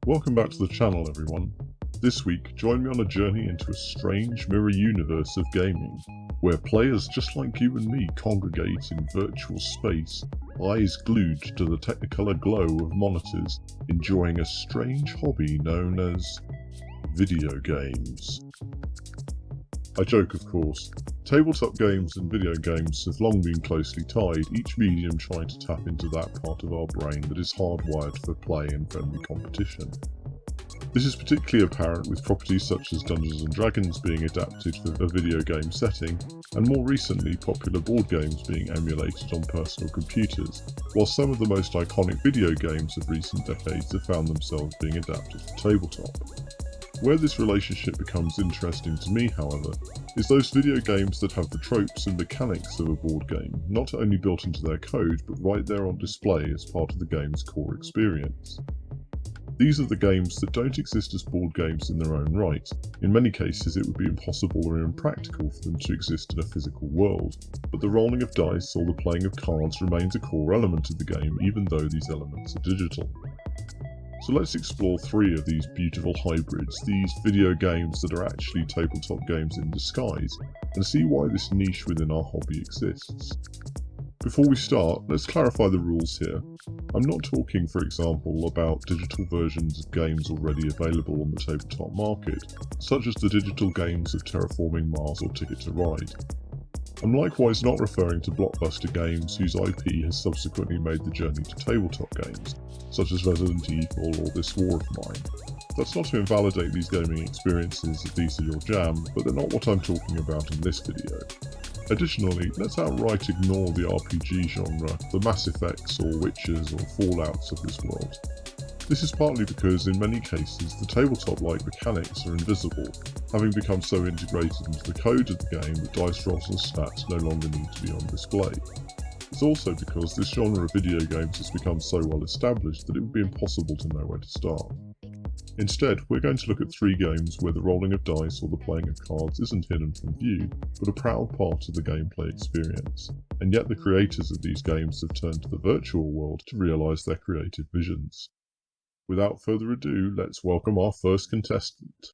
Welcome back to the channel, everyone. This week, join me on a journey into a strange mirror universe of gaming, where players just like you and me congregate in virtual space, eyes glued to the technicolor glow of monitors, enjoying a strange hobby known as video games. I joke, of course. Tabletop games and video games have long been closely tied, each medium trying to tap into that part of our brain that is hardwired for play and friendly competition. This is particularly apparent with properties such as Dungeons & Dragons being adapted for a video game setting, and more recently popular board games being emulated on personal computers, while some of the most iconic video games of recent decades have found themselves being adapted for tabletop. Where this relationship becomes interesting to me, however, is those video games that have the tropes and mechanics of a board game, not only built into their code, but right there on display as part of the game's core experience. These are the games that don't exist as board games in their own right. In many cases it would be impossible or impractical for them to exist in a physical world, but the rolling of dice or the playing of cards remains a core element of the game even though these elements are digital. So let's explore three of these beautiful hybrids, these video games that are actually tabletop games in disguise, and see why this niche within our hobby exists. Before we start, let's clarify the rules here. I'm not talking, for example, about digital versions of games already available on the tabletop market, such as the digital games of Terraforming Mars or Ticket to Ride. I'm likewise not referring to blockbuster games whose IP has subsequently made the journey to tabletop games, such as Resident Evil or This War of Mine. That's not to invalidate these gaming experiences if these are your jam, but they're not what I'm talking about in this video. Additionally, let's outright ignore the RPG genre, the Mass Effects or Witchers or Fallouts of this world. This is partly because in many cases the tabletop-like mechanics are invisible, having become so integrated into the code of the game that dice rolls and stats no longer need to be on display. It's also because this genre of video games has become so well established that it would be impossible to know where to start. Instead, we're going to look at three games where the rolling of dice or the playing of cards isn't hidden from view, but a proud part of the gameplay experience, and yet the creators of these games have turned to the virtual world to realise their creative visions. Without further ado, let's welcome our first contestant.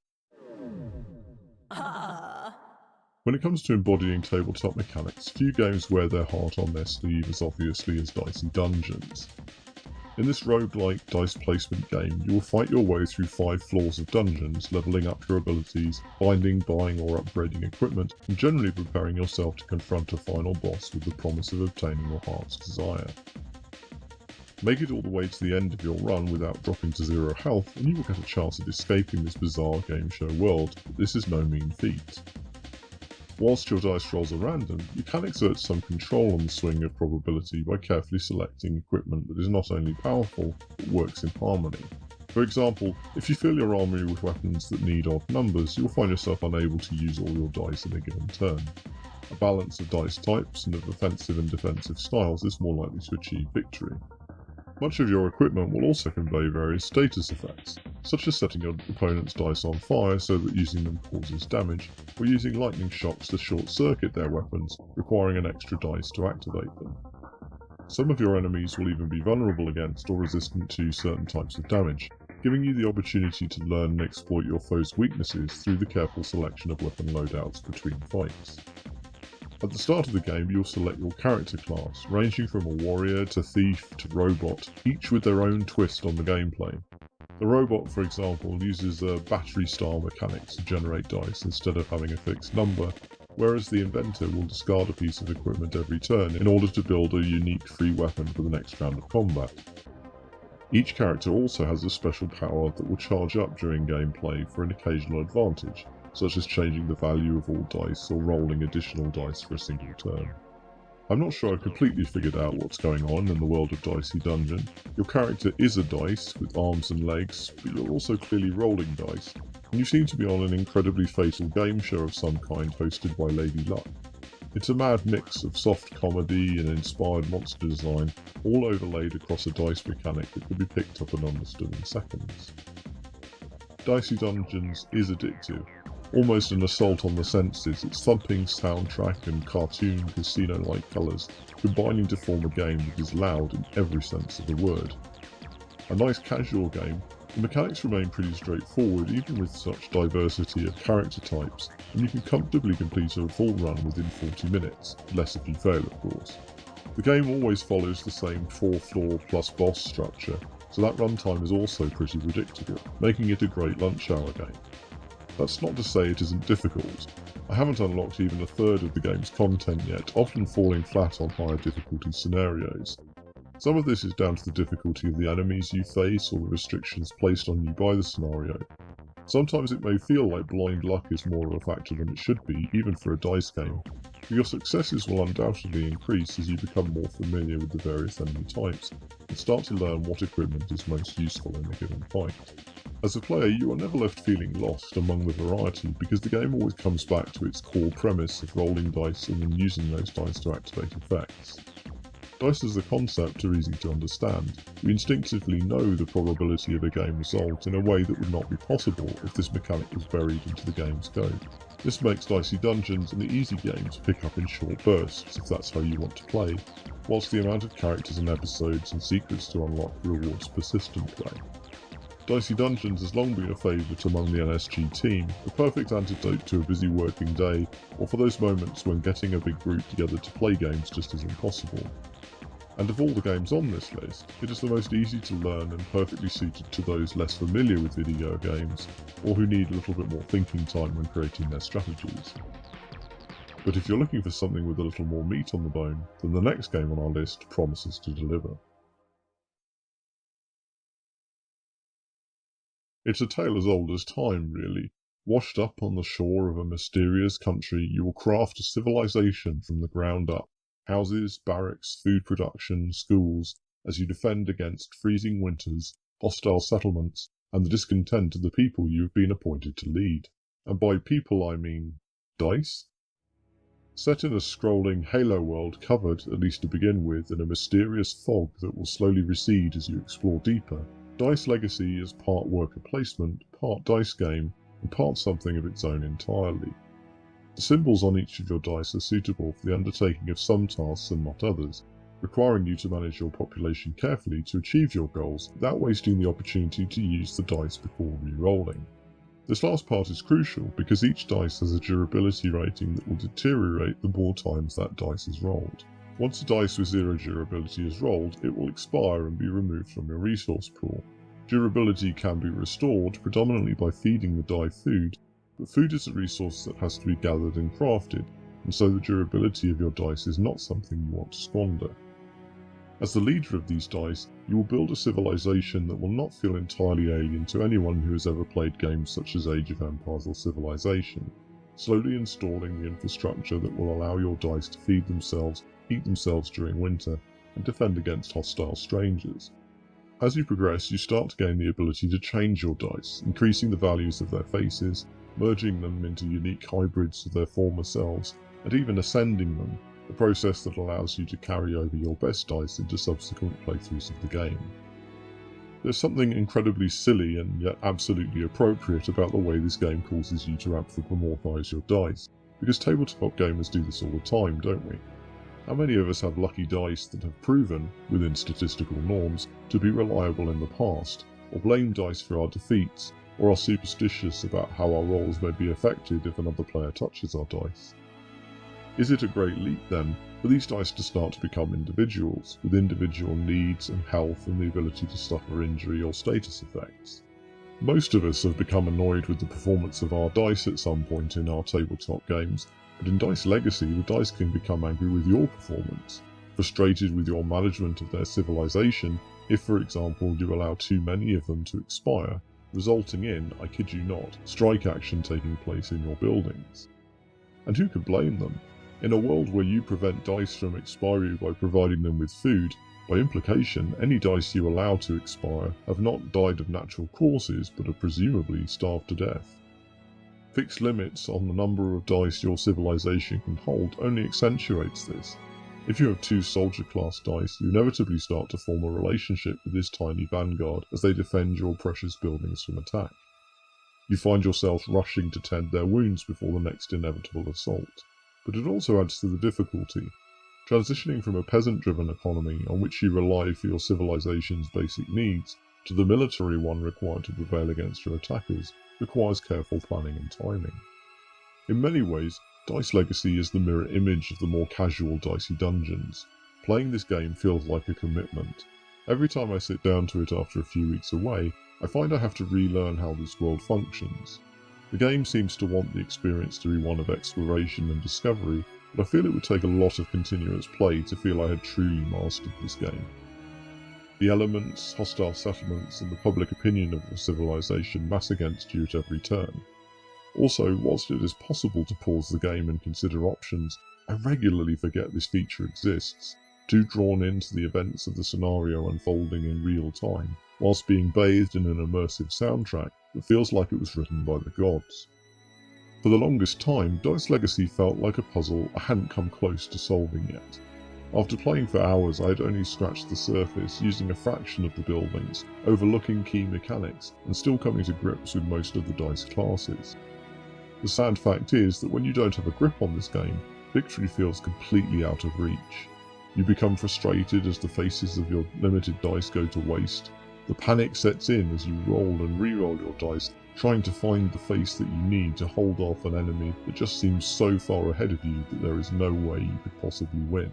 When it comes to embodying tabletop mechanics, few games wear their heart on their sleeve as obviously as Dicey Dungeons. In this roguelike dice placement game, you will fight your way through 5 floors of dungeons, levelling up your abilities, finding, buying or upgrading equipment, and generally preparing yourself to confront a final boss with the promise of obtaining your heart's desire. Make it all the way to the end of your run without dropping to 0 health, and you will get a chance at escaping this bizarre game show world, but this is no mean feat. Whilst your dice rolls are random, you can exert some control on the swing of probability by carefully selecting equipment that is not only powerful, but works in harmony. For example, if you fill your armoury with weapons that need odd numbers, you'll find yourself unable to use all your dice in a given turn. A balance of dice types and of offensive and defensive styles is more likely to achieve victory. Much of your equipment will also convey various status effects, such as setting your opponent's dice on fire so that using them causes damage, or using lightning shocks to short-circuit their weapons, requiring an extra dice to activate them. Some of your enemies will even be vulnerable against or resistant to certain types of damage, giving you the opportunity to learn and exploit your foe's weaknesses through the careful selection of weapon loadouts between fights. At the start of the game, you'll select your character class, ranging from a warrior to thief to robot, each with their own twist on the gameplay. The robot, for example, uses a battery-style mechanics to generate dice instead of having a fixed number, whereas the inventor will discard a piece of equipment every turn in order to build a unique free weapon for the next round of combat. Each character also has a special power that will charge up during gameplay for an occasional advantage, such as changing the value of all dice or rolling additional dice for a single turn. I'm not sure I've completely figured out what's going on in the world of Dicey Dungeon. Your character is a dice with arms and legs, but you're also clearly rolling dice, and you seem to be on an incredibly fatal game show of some kind hosted by Lady Luck. It's a mad mix of soft comedy and inspired monster design, all overlaid across a dice mechanic that can be picked up and understood in seconds. Dicey Dungeons is addictive, almost an assault on the senses, its thumping soundtrack and cartoon casino-like colours combining to form a game that is loud in every sense of the word. A nice casual game, The mechanics remain pretty straightforward even with such diversity of character types, and you can comfortably complete a full run within 40 minutes, less if you fail of course. The game always follows the same 4-floor plus boss structure, so that runtime is also pretty predictable, making it a great lunch hour game. That's not to say it isn't difficult. I haven't unlocked even a third of the game's content yet, often falling flat on higher difficulty scenarios. Some of this is down to the difficulty of the enemies you face or the restrictions placed on you by the scenario. Sometimes it may feel like blind luck is more of a factor than it should be, even for a dice game, but your successes will undoubtedly increase as you become more familiar with the various enemy types and start to learn what equipment is most useful in a given fight. As a player, you are never left feeling lost among the variety because the game always comes back to its core premise of rolling dice and then using those dice to activate effects. Dice as a concept are easy to understand. You instinctively know the probability of a game result in a way that would not be possible if this mechanic was buried into the game's code. This makes Dicey Dungeons an easy game to pick up in short bursts if that's how you want to play, whilst the amount of characters and episodes and secrets to unlock rewards persistent play. Dicey Dungeons has long been a favourite among the NSG team, a perfect antidote to a busy working day, or for those moments when getting a big group together to play games just isn't possible. And of all the games on this list, it is the most easy to learn and perfectly suited to those less familiar with video games, or who need a little bit more thinking time when creating their strategies. But if you're looking for something with a little more meat on the bone, then the next game on our list promises to deliver. It's a tale as old as time, really. Washed up on the shore of a mysterious country, you will craft a civilization from the ground up. Houses, barracks, food production, schools, as you defend against freezing winters, hostile settlements, and the discontent of the people you have been appointed to lead. And by people I mean dice? Set in a scrolling Halo world covered, at least to begin with, in a mysterious fog that will slowly recede as you explore deeper, Dice Legacy is part worker placement, part dice game, and part something of its own entirely. The symbols on each of your dice are suitable for the undertaking of some tasks and not others, requiring you to manage your population carefully to achieve your goals without wasting the opportunity to use the dice before re-rolling. This last part is crucial because each dice has a durability rating that will deteriorate the more times that dice is rolled. Once a dice with 0 durability is rolled, it will expire and be removed from your resource pool. Durability can be restored predominantly by feeding the die food, but food is a resource that has to be gathered and crafted, and so the durability of your dice is not something you want to squander. As the leader of these dice, you will build a civilization that will not feel entirely alien to anyone who has ever played games such as Age of Empires or Civilization, slowly installing the infrastructure that will allow your dice to feed themselves, eat themselves during winter, and defend against hostile strangers. As you progress, you start to gain the ability to change your dice, increasing the values of their faces, merging them into unique hybrids of their former selves, and even ascending them, a process that allows you to carry over your best dice into subsequent playthroughs of the game. There's something incredibly silly and yet absolutely appropriate about the way this game causes you to anthropomorphise your dice, because tabletop gamers do this all the time, don't we? How many of us have lucky dice that have proven, within statistical norms, to be reliable in the past, or blame dice for our defeats, or are superstitious about how our rolls may be affected if another player touches our dice? Is it a great leap, then, for these dice to start to become individuals, with individual needs and health and the ability to suffer injury or status effects? Most of us have become annoyed with the performance of our dice at some point in our tabletop games, but in Dice Legacy the dice can become angry with your performance, frustrated with your management of their civilization if, for example, you allow too many of them to expire, resulting in, I kid you not, strike action taking place in your buildings. And who could blame them? In a world where you prevent dice from expiry by providing them with food, by implication, any dice you allow to expire have not died of natural causes but are presumably starved to death. Fixed limits on the number of dice your civilization can hold only accentuates this. If you have 2 soldier class dice, you inevitably start to form a relationship with this tiny vanguard as they defend your precious buildings from attack. You find yourself rushing to tend their wounds before the next inevitable assault. But it also adds to the difficulty. Transitioning from a peasant-driven economy on which you rely for your civilization's basic needs to the military one required to prevail against your attackers, requires careful planning and timing. In many ways, Dice Legacy is the mirror image of the more casual Dicey Dungeons. Playing this game feels like a commitment. Every time I sit down to it after a few weeks away, I find I have to relearn how this world functions. The game seems to want the experience to be one of exploration and discovery, but I feel it would take a lot of continuous play to feel I had truly mastered this game. The elements, hostile settlements, and the public opinion of the civilization mass against you at every turn. Also, whilst it is possible to pause the game and consider options, I regularly forget this feature exists, too drawn into the events of the scenario unfolding in real time, whilst being bathed in an immersive soundtrack that feels like it was written by the gods. For the longest time, Dice Legacy felt like a puzzle I hadn't come close to solving yet. After playing for hours, I had only scratched the surface, using a fraction of the buildings, overlooking key mechanics, and still coming to grips with most of the dice classes. The sad fact is that when you don't have a grip on this game, victory feels completely out of reach. You become frustrated as the faces of your limited dice go to waste. The panic sets in as you roll and re-roll your dice, trying to find the face that you need to hold off an enemy that just seems so far ahead of you that there is no way you could possibly win.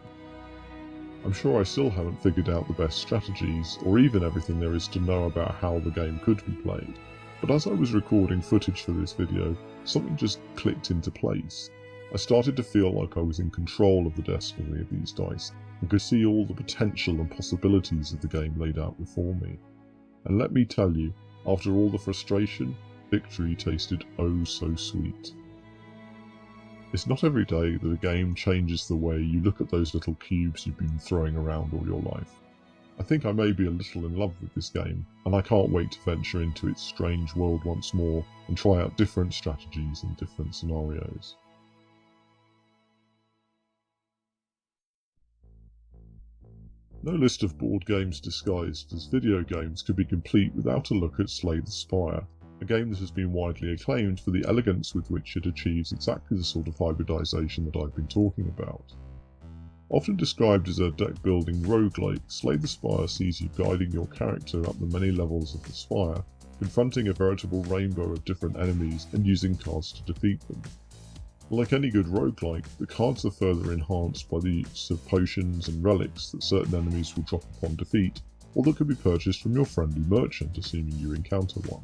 I'm sure I still haven't figured out the best strategies, or even everything there is to know about how the game could be played, but as I was recording footage for this video, something just clicked into place. I started to feel like I was in control of the destiny of these dice, and could see all the potential and possibilities of the game laid out before me. And let me tell you, after all the frustration, victory tasted oh so sweet. It's not every day that a game changes the way you look at those little cubes you've been throwing around all your life. I think I may be a little in love with this game, and I can't wait to venture into its strange world once more and try out different strategies and different scenarios. No list of board games disguised as video games could be complete without a look at Slay the Spire, a game that has been widely acclaimed for the elegance with which it achieves exactly the sort of hybridization that I've been talking about. Often described as a deck-building roguelike, Slay the Spire sees you guiding your character up the many levels of the spire, confronting a veritable rainbow of different enemies and using cards to defeat them. Like any good roguelike, the cards are further enhanced by the use of potions and relics that certain enemies will drop upon defeat, or that can be purchased from your friendly merchant assuming you encounter one.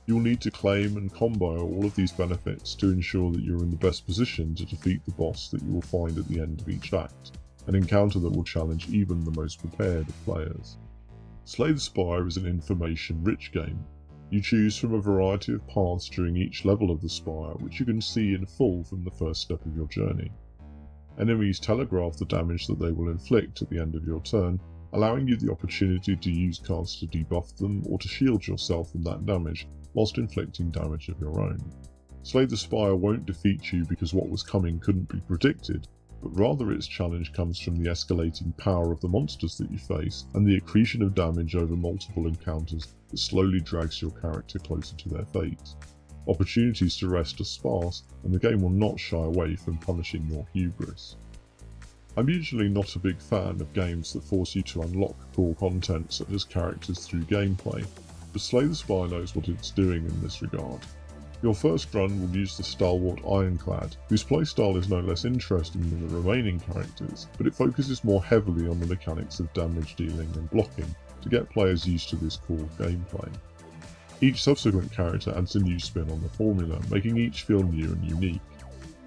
You will need to claim and combo all of these benefits to ensure that you're in the best position to defeat the boss that you will find at the end of each act, an encounter that will challenge even the most prepared of players. Slay the Spire is an information-rich game. You choose from a variety of paths during each level of the spire, which you can see in full from the first step of your journey. Enemies telegraph the damage that they will inflict at the end of your turn, allowing you the opportunity to use cards to debuff them or to shield yourself from that damage, whilst inflicting damage of your own. Slay the Spire won't defeat you because what was coming couldn't be predicted, but rather its challenge comes from the escalating power of the monsters that you face and the accretion of damage over multiple encounters that slowly drags your character closer to their fate. Opportunities to rest are sparse, and the game will not shy away from punishing your hubris. I'm usually not a big fan of games that force you to unlock core content such as characters through gameplay, but Slay the Spire knows what it's doing in this regard. Your first run will use the stalwart Ironclad, whose playstyle is no less interesting than the remaining characters, but it focuses more heavily on the mechanics of damage dealing and blocking to get players used to this core gameplay. Each subsequent character adds a new spin on the formula, making each feel new and unique.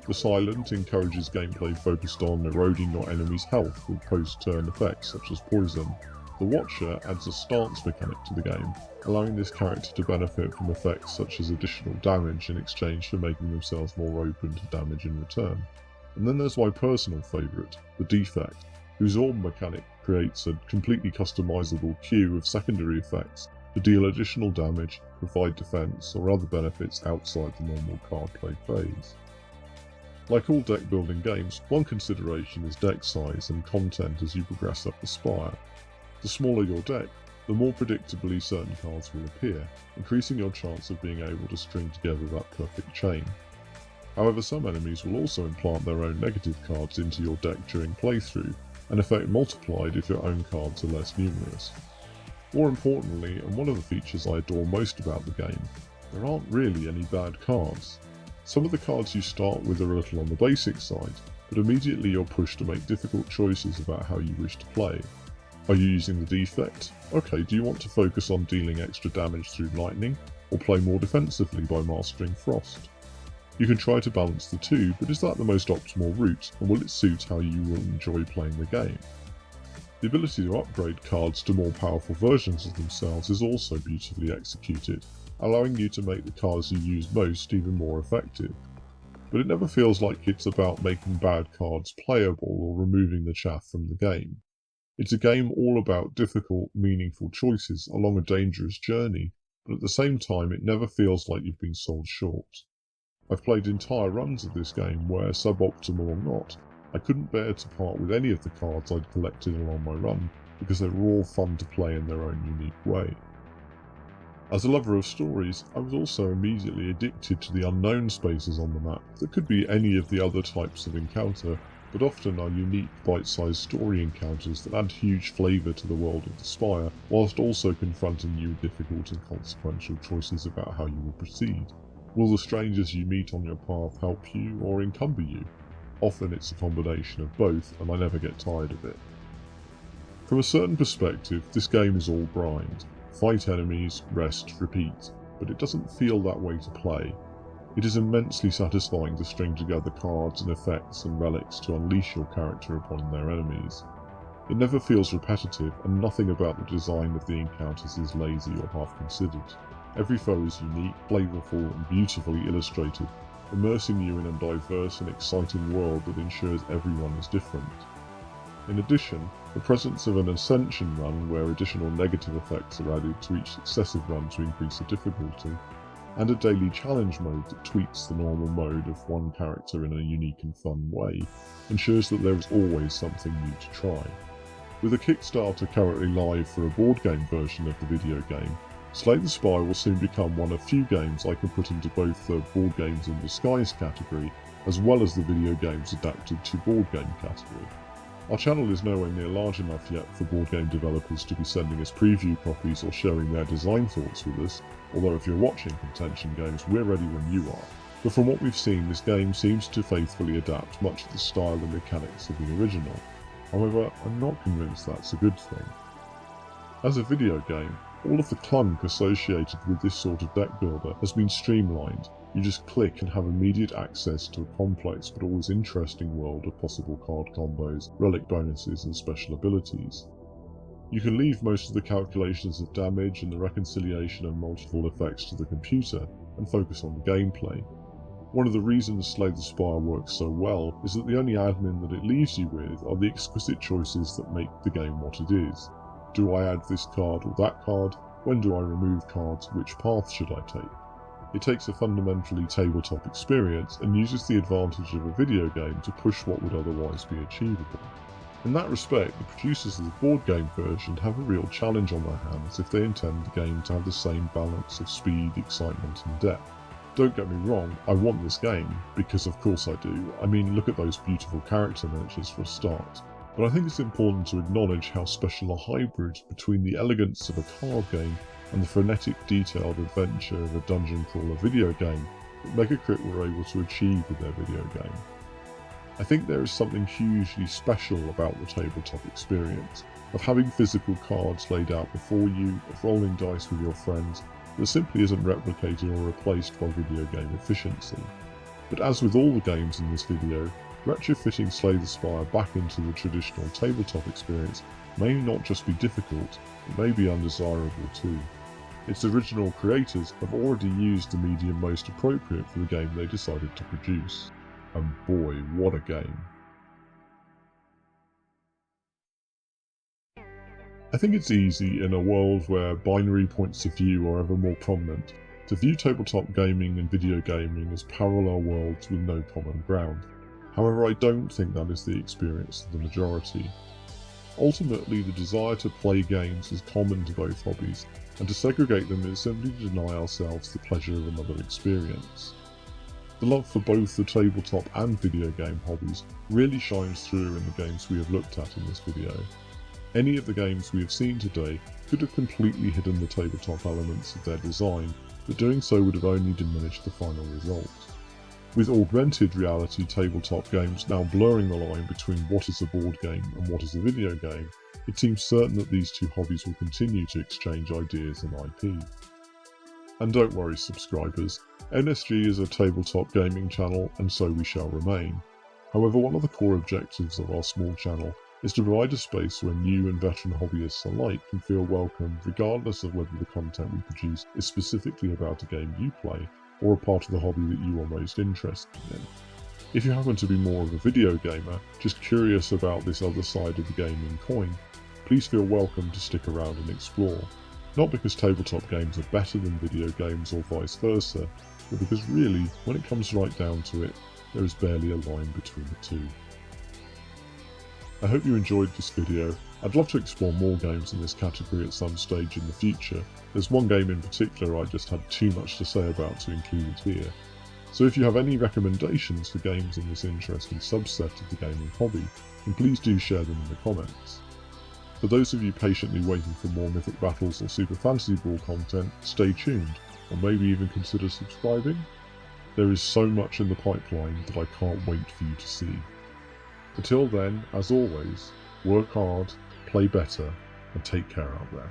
The Silent encourages gameplay focused on eroding your enemy's health with post-turn effects such as poison. The Watcher adds a stance mechanic to the game, allowing this character to benefit from effects such as additional damage in exchange for making themselves more open to damage in return. And then there's my personal favourite, the Defect, whose orb mechanic creates a completely customizable queue of secondary effects to deal additional damage, provide defense, or other benefits outside the normal card play phase. Like all deck building games, one consideration is deck size and content as you progress up the spire. The smaller your deck, the more predictably certain cards will appear, increasing your chance of being able to string together that perfect chain. However, some enemies will also implant their own negative cards into your deck during playthrough, an effect multiplied if your own cards are less numerous. More importantly, and one of the features I adore most about the game, there aren't really any bad cards. Some of the cards you start with are a little on the basic side, but immediately you're pushed to make difficult choices about how you wish to play. Are you using the defect? Okay, do you want to focus on dealing extra damage through lightning, or play more defensively by mastering frost? You can try to balance the two, but is that the most optimal route, and will it suit how you will enjoy playing the game? The ability to upgrade cards to more powerful versions of themselves is also beautifully executed, allowing you to make the cards you use most even more effective. But it never feels like it's about making bad cards playable or removing the chaff from the game. It's a game all about difficult, meaningful choices along a dangerous journey, but at the same time it never feels like you've been sold short. I've played entire runs of this game where, suboptimal or not, I couldn't bear to part with any of the cards I'd collected along my run because they were all fun to play in their own unique way. As a lover of stories, I was also immediately addicted to the unknown spaces on the map that could be any of the other types of encounter, but often are unique bite-sized story encounters that add huge flavour to the world of the Spire, whilst also confronting you with difficult and consequential choices about how you will proceed. Will the strangers you meet on your path help you or encumber you? Often it's a combination of both, and I never get tired of it. From a certain perspective, this game is all grind. Fight enemies, rest, repeat, but it doesn't feel that way to play. It is immensely satisfying to string together cards and effects and relics to unleash your character upon their enemies. It never feels repetitive, and nothing about the design of the encounters is lazy or half-considered. Every foe is unique, flavourful and beautifully illustrated, immersing you in a diverse and exciting world that ensures everyone is different. In addition, the presence of an Ascension run where additional negative effects are added to each successive run to increase the difficulty, and a daily challenge mode that tweaks the normal mode of one character in a unique and fun way, ensures that there is always something new to try. With a Kickstarter currently live for a board game version of the video game, Slay the Spire will soon become one of few games I can put into both the board games in disguise category, as well as the video games adapted to board game category. Our channel is nowhere near large enough yet for board game developers to be sending us preview copies or sharing their design thoughts with us, although if you're watching Contention Games, we're ready when you are. But from what we've seen, this game seems to faithfully adapt much of the style and mechanics of the original. However, I'm not convinced that's a good thing. As a video game, all of the clunk associated with this sort of deck builder has been streamlined. You just click and have immediate access to a complex but always interesting world of possible card combos, relic bonuses and special abilities. You can leave most of the calculations of damage and the reconciliation of multiple effects to the computer and focus on the gameplay. One of the reasons Slay the Spire works so well is that the only admin that it leaves you with are the exquisite choices that make the game what it is. Do I add this card or that card? When do I remove cards? Which path should I take? It takes a fundamentally tabletop experience and uses the advantage of a video game to push what would otherwise be achievable. In that respect, the producers of the board game version have a real challenge on their hands if they intend the game to have the same balance of speed, excitement and depth. Don't get me wrong, I want this game, because of course I do. I mean, look at those beautiful character miniatures for a start. But I think it's important to acknowledge how special a hybrid between the elegance of a card game and the frenetic, detailed adventure of a dungeon crawler video game that Megacrit were able to achieve with their video game. I think there is something hugely special about the tabletop experience, of having physical cards laid out before you, of rolling dice with your friends, that simply isn't replicated or replaced by video game efficiency. But as with all the games in this video, retrofitting Slay the Spire back into the traditional tabletop experience may not just be difficult, it may be undesirable too. Its original creators have already used the medium most appropriate for the game they decided to produce. And boy, what a game. I think it's easy, in a world where binary points of view are ever more prominent, to view tabletop gaming and video gaming as parallel worlds with no common ground. However, I don't think that is the experience of the majority. Ultimately, the desire to play games is common to both hobbies, and to segregate them is simply to deny ourselves the pleasure of another experience. The love for both the tabletop and video game hobbies really shines through in the games we have looked at in this video. Any of the games we have seen today could have completely hidden the tabletop elements of their design, but doing so would have only diminished the final result. With augmented reality tabletop games now blurring the line between what is a board game and what is a video game, it seems certain that these two hobbies will continue to exchange ideas and IP. And don't worry subscribers, NSG is a tabletop gaming channel and so we shall remain. However, one of the core objectives of our small channel is to provide a space where new and veteran hobbyists alike can feel welcome regardless of whether the content we produce is specifically about a game you play or a part of the hobby that you are most interested in. If you happen to be more of a video gamer, just curious about this other side of the gaming coin, please feel welcome to stick around and explore. Not because tabletop games are better than video games or vice versa, but because really, when it comes right down to it, there is barely a line between the two. I hope you enjoyed this video. I'd love to explore more games in this category at some stage in the future. There's one game in particular I just had too much to say about to include it here. So if you have any recommendations for games in this interesting subset of the gaming hobby, then please do share them in the comments. For those of you patiently waiting for more Mythic Battles or Super Fantasy Ball content, stay tuned, or maybe even consider subscribing. There is so much in the pipeline that I can't wait for you to see. Until then, as always, work hard, play better, and take care out there.